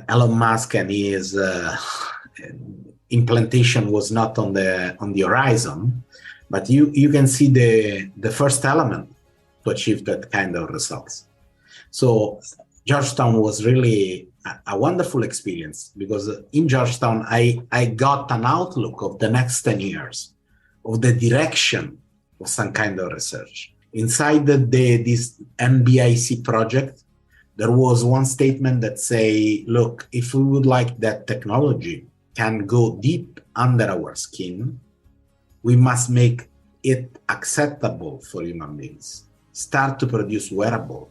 Elon Musk and his implantation was not on the horizon, but you can see the first element to achieve that kind of results. So Georgetown was really a wonderful experience, because in Georgetown I got an outlook of the next 10 years, of the direction of some kind of research. Inside this NBIC project, there was one statement that say, look, if we would like that technology can go deep under our skin, we must make it acceptable for human beings. Start to produce wearable.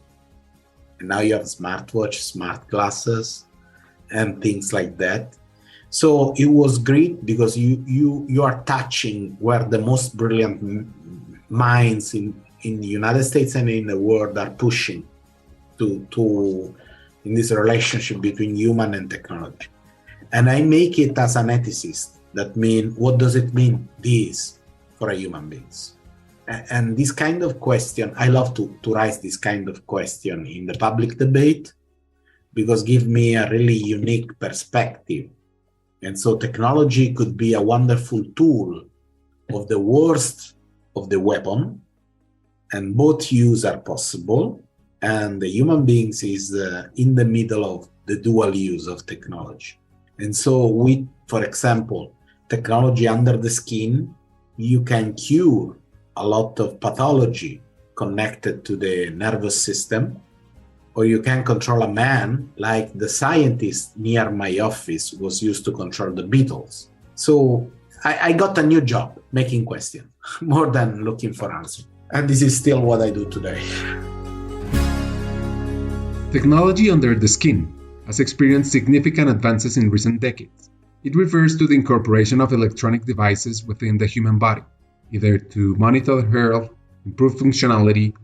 And now you have smartwatch, smart glasses, and things like that. So it was great, because you are touching where the most brilliant minds in the United States and in the world are pushing to in this relationship between human and technology. And I make it as an ethicist. That means, what does it mean, this, for a human beings? And this kind of question, I love to raise this kind of question in the public debate, because give me a really unique perspective. And so technology could be a wonderful tool of the worst of the weapon, and both use are possible. And the human beings is in the middle of the dual use of technology. And so with, for example, technology under the skin, you can cure a lot of pathology connected to the nervous system, or you can control a man like the scientist near my office was used to control the beetles. So I got a new job, making questions, more than looking for answers. And this is still what I do today. Technology under the skin has experienced significant advances in recent decades. It refers to the incorporation of electronic devices within the human body, either to monitor health, improve functionality,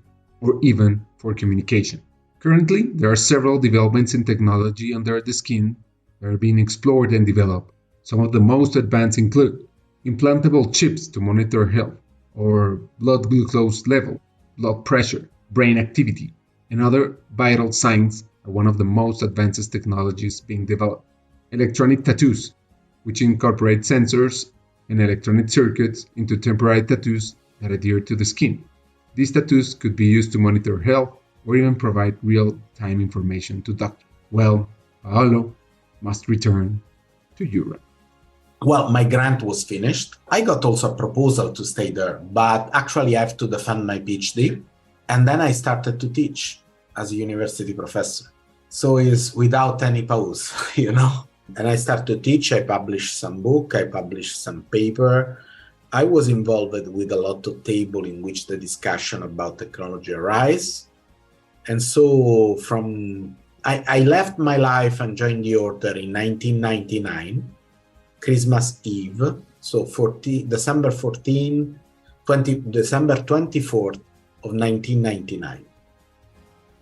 or even for communication. Currently, there are several developments in technology under the skin that are being explored and developed. Some of the most advanced include implantable chips to monitor health, or blood glucose level, blood pressure, brain activity, and other vital signs are one of the most advanced technologies being developed. Electronic tattoos, which incorporate sensors and electronic circuits into temporary tattoos that adhere to the skin. These tattoos could be used to monitor health or even provide real-time information to doctors. Well, Paolo must return to Europe. Well, my grant was finished. I got also a proposal to stay there, but actually I have to defend my PhD. And then I started to teach as a university professor. So it's without any pause, And I started to teach, I published some book, I published some paper. I was involved with a lot of table in which the discussion about technology arise. And so I left my life and joined the order in 1999, Christmas Eve, so December 24th of 1999.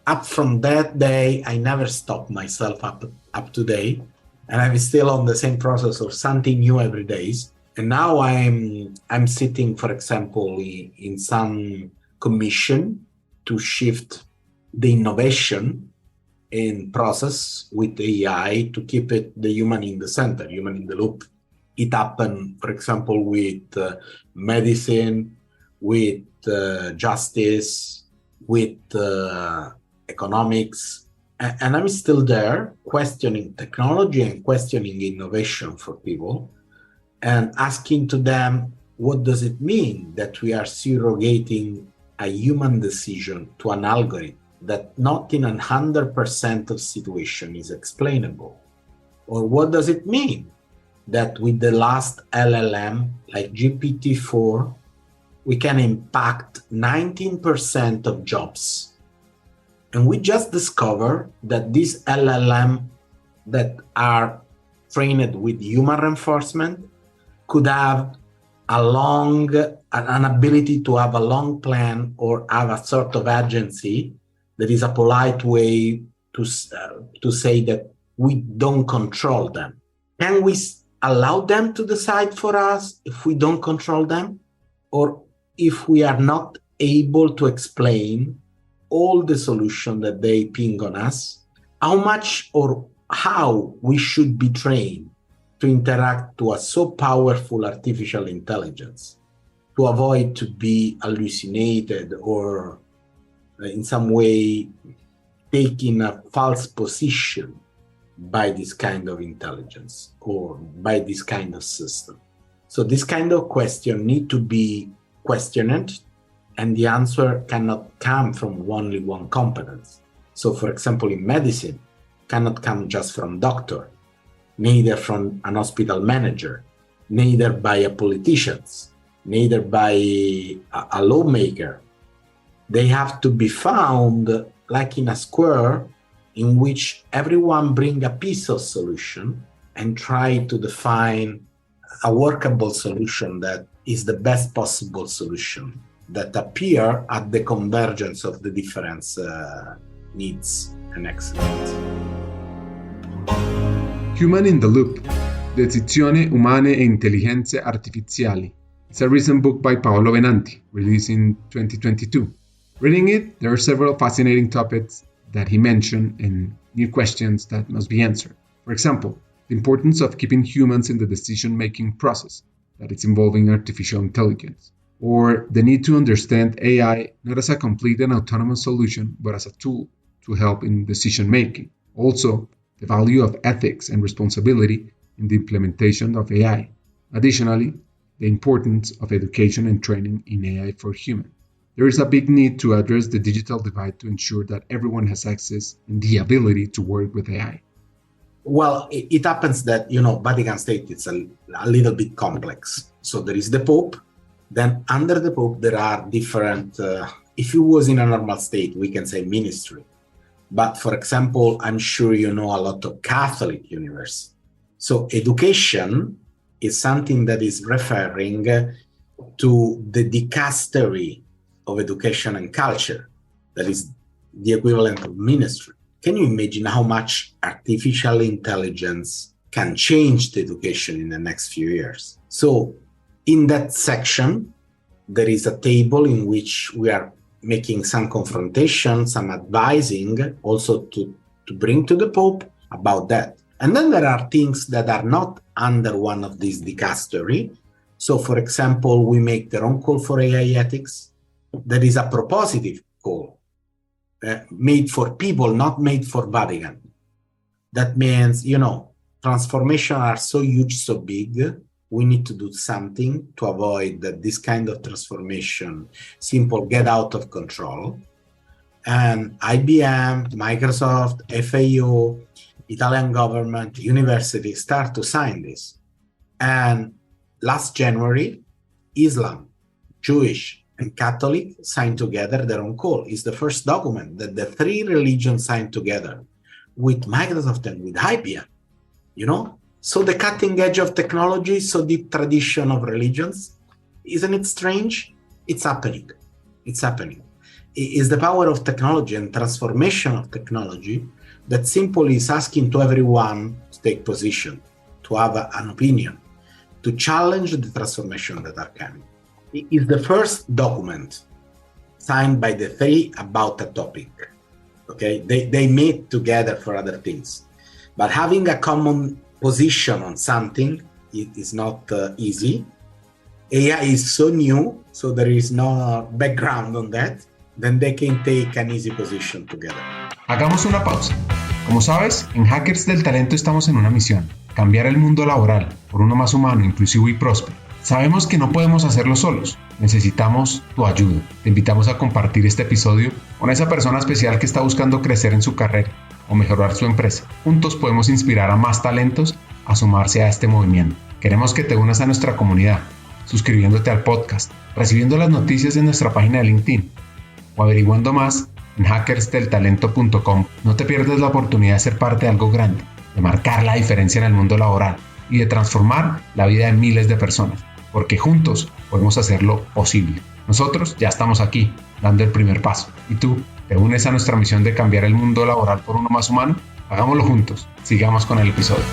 Up from that day, I never stopped myself up to date, and I'm still on the same process of something new every day. And now I'm sitting, for example, in some commission to shift the innovation in process with AI to keep the human in the center, human in the loop. It happened, for example, with medicine, with justice, with economics. And I'm still there questioning technology and questioning innovation for people and asking to them, what does it mean that we are surrogating a human decision to an algorithm that not in 100% of situation is explainable? Or what does it mean that with the last LLM, like GPT-4, we can impact 19% of jobs? And we just discovered that these LLM that are trained with human reinforcement could have an ability to have a long plan or have a sort of agency that is a polite way to say that we don't control them. Can we allow them to decide for us if we don't control them? Or if we are not able to explain all the solution that they ping on us, how much or how we should be trained to interact to a so powerful artificial intelligence, to avoid to be hallucinated or in some way taking a false position by this kind of intelligence or by this kind of system. So this kind of question need to be questioned, and the answer cannot come from only one competence. So for example, in medicine, cannot come just from doctor, neither from an hospital manager, neither by a politician, neither by a lawmaker. They have to be found like in a square in which everyone bring a piece of solution and try to define a workable solution that is the best possible solution that appear at the convergence of the different needs and excellence. Human in the Loop, Decisioni umane e intelligenze artificiali. It's a recent book by Paolo Benanti, released in 2022. Reading it, there are several fascinating topics that he mentioned and new questions that must be answered. For example, the importance of keeping humans in the decision-making process that is involving artificial intelligence, or the need to understand AI not as a complete and autonomous solution, but as a tool to help in decision-making. Also, the value of ethics and responsibility in the implementation of AI. Additionally, the importance of education and training in AI for humans. There is a big need to address the digital divide to ensure that everyone has access and the ability to work with AI. Well, it happens that, Vatican State is a little bit complex. So there is the Pope. Then under the Pope, there are different, if it was in a normal state, we can say ministry. But for example, I'm sure you know a lot of Catholic universities. So education is something that is referring to the dicastery of education and culture, that is the equivalent of ministry. Can you imagine how much artificial intelligence can change the education in the next few years? So in that section, there is a table in which we are making some confrontation, some advising, also to bring to the Pope about that. And then there are things that are not under one of these dicastery. So for example, we make their own call for AI ethics. There is a propositive call made for people, not made for Vatican. That means, transformation are so huge, so big, we need to do something to avoid that this kind of transformation simple get out of control. And IBM, Microsoft, FAO, Italian government, university start to sign this. And last January, Islam, Jewish, and Catholic signed together their own call. It's the first document that the three religions signed together with Microsoft and with IBM, So the cutting edge of technology, so deep tradition of religions, isn't it strange? It's happening. It's happening. It is the power of technology and transformation of technology that simply is asking to everyone to take position, to have an opinion, to challenge the transformation that are coming. It is the first document signed by the three about a topic. Okay, they meet together for other things, but having a common position on something is not easy. AI is so new, so there is no background on that, then they can take an easy position together. Hagamos una pausa. Como sabes, en Hackers del Talento estamos en una misión: cambiar el mundo laboral por uno más humano, inclusivo y próspero. Sabemos que no podemos hacerlo solos, necesitamos tu ayuda. Te invitamos a compartir este episodio con esa persona especial que está buscando crecer en su carrera o mejorar su empresa. Juntos podemos inspirar a más talentos a sumarse a este movimiento. Queremos que te unas a nuestra comunidad, suscribiéndote al podcast, recibiendo las noticias de nuestra página de LinkedIn o averiguando más en hackersdeltalento.com. No te pierdas la oportunidad de ser parte de algo grande, de marcar la diferencia en el mundo laboral y de transformar la vida de miles de personas, porque juntos podemos hacerlo posible. Nosotros ya estamos aquí, dando el primer paso. ¿Y tú? ¿Te unes a nuestra misión de cambiar el mundo laboral por uno más humano? Hagámoslo juntos. Sigamos con el episodio.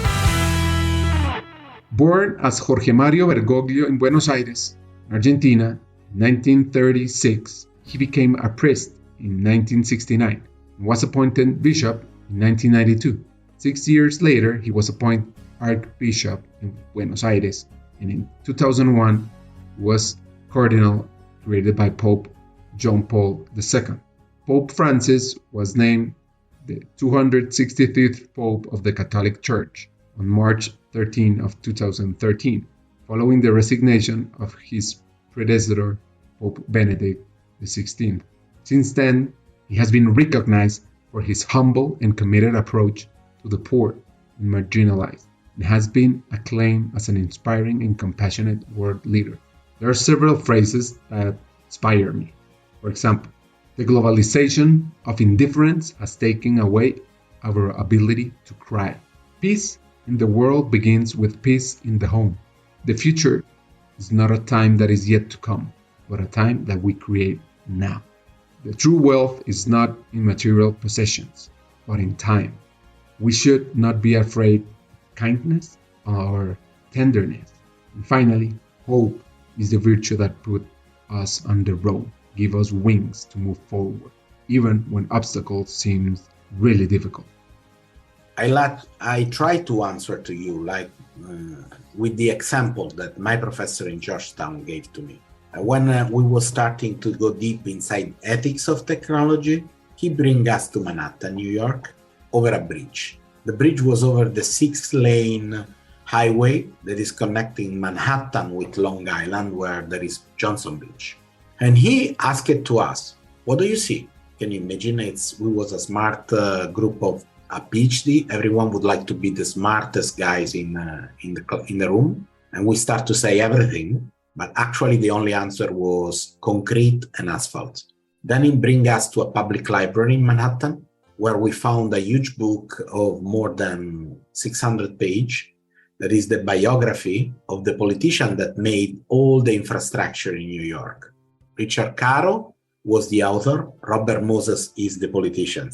Born as Jorge Mario Bergoglio in Buenos Aires, Argentina, in 1936, he became a priest in 1969 and was appointed bishop in 1992. 6 years later, he was appointed Archbishop in Buenos Aires, and in 2001 was Cardinal created by Pope John Paul II. Pope Francis was named the 265th Pope of the Catholic Church on March 13 of 2013, following the resignation of his predecessor, Pope Benedict XVI. Since then, he has been recognized for his humble and committed approach to the poor and marginalized, and has been acclaimed as an inspiring and compassionate world leader. There are several phrases that inspire me. For example, the globalization of indifference has taken away our ability to cry. Peace in the world begins with peace in the home. The future is not a time that is yet to come, but a time that we create now. The true wealth is not in material possessions, but in time. We should not be afraid of kindness or tenderness. And finally, hope is the virtue that puts us on the road, give us wings to move forward, even when obstacles seem really difficult. I try to answer to you with the example that my professor in Georgetown gave to me. When we were starting to go deep inside ethics of technology, he bring us to Manhattan, New York, over a bridge. The bridge was over the 6-lane highway that is connecting Manhattan with Long Island, where there is Johnson Bridge. And he asked it to us, what do you see? Can you imagine? We was a smart group of a PhD. Everyone would like to be the smartest guys in the room. And we start to say everything. But actually, the only answer was concrete and asphalt. Then he bring us to a public library in Manhattan, where we found a huge book of more than 600 pages. That is the biography of the politician that made all the infrastructure in New York. Richard Caro was the author. Robert Moses is the politician.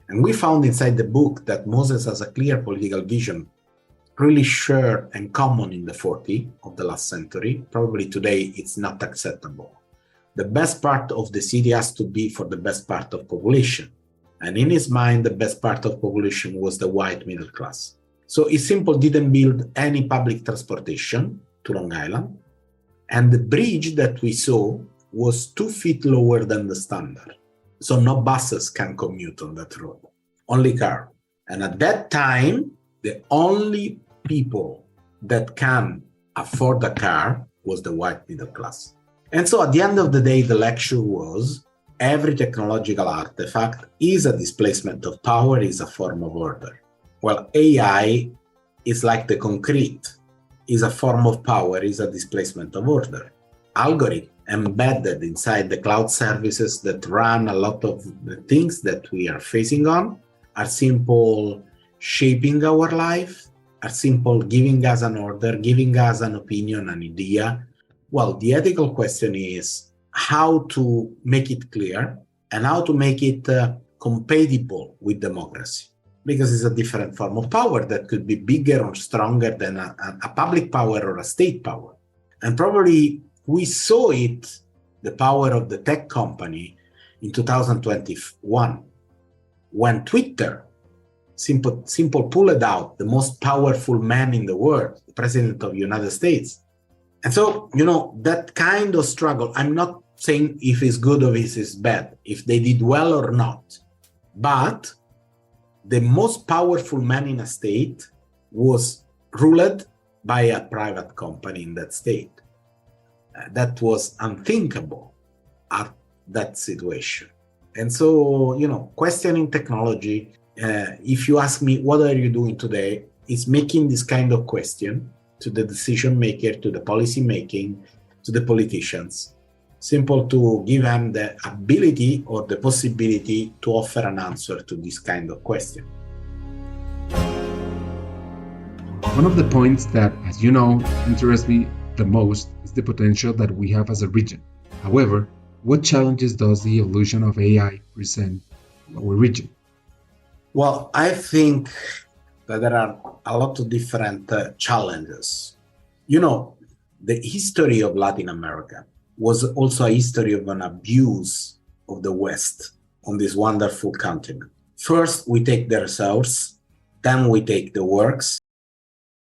And we found inside the book that Moses has a clear political vision, really shared and common in the 40s of the last century. Probably today it's not acceptable. The best part of the city has to be for the best part of population. And in his mind, the best part of population was the white middle class. So he simply didn't build any public transportation to Long Island. And the bridge that we saw was 2 feet lower than the standard. So no buses can commute on that road, only car. And at that time, the only people that can afford a car was the white middle class. And so at the end of the day, the lecture was every technological artifact is a displacement of power, is a form of order. Well, AI is like the concrete, is a form of power, is a displacement of order. Algorithm embedded inside the cloud services that run a lot of the things that we are facing on are simple shaping our life, are simple giving us an order, giving us an opinion, an idea. Well, the ethical question is how to make it clear and how to make it compatible with democracy. Because it's a different form of power that could be bigger or stronger than a public power or a state power. And probably we saw it, the power of the tech company in 2021, when Twitter simple pulled out the most powerful man in the world, the president of the United States. And so, that kind of struggle, I'm not saying if it's good or if it's bad, if they did well or not, but the most powerful man in a state was ruled by a private company in that state. That was unthinkable at that situation. And so, questioning technology, if you ask me, what are you doing today? Is making this kind of question to the decision maker, to the policy making, to the politicians, simple to give them the ability or the possibility to offer an answer to this kind of question. One of the points that, as you know, interests me the most is the potential that we have as a region. However, what challenges does the evolution of AI present to our region? Well, I think that there are a lot of different challenges. The history of Latin America was also a history of an abuse of the West on this wonderful continent. First, we take the resource Then we take the works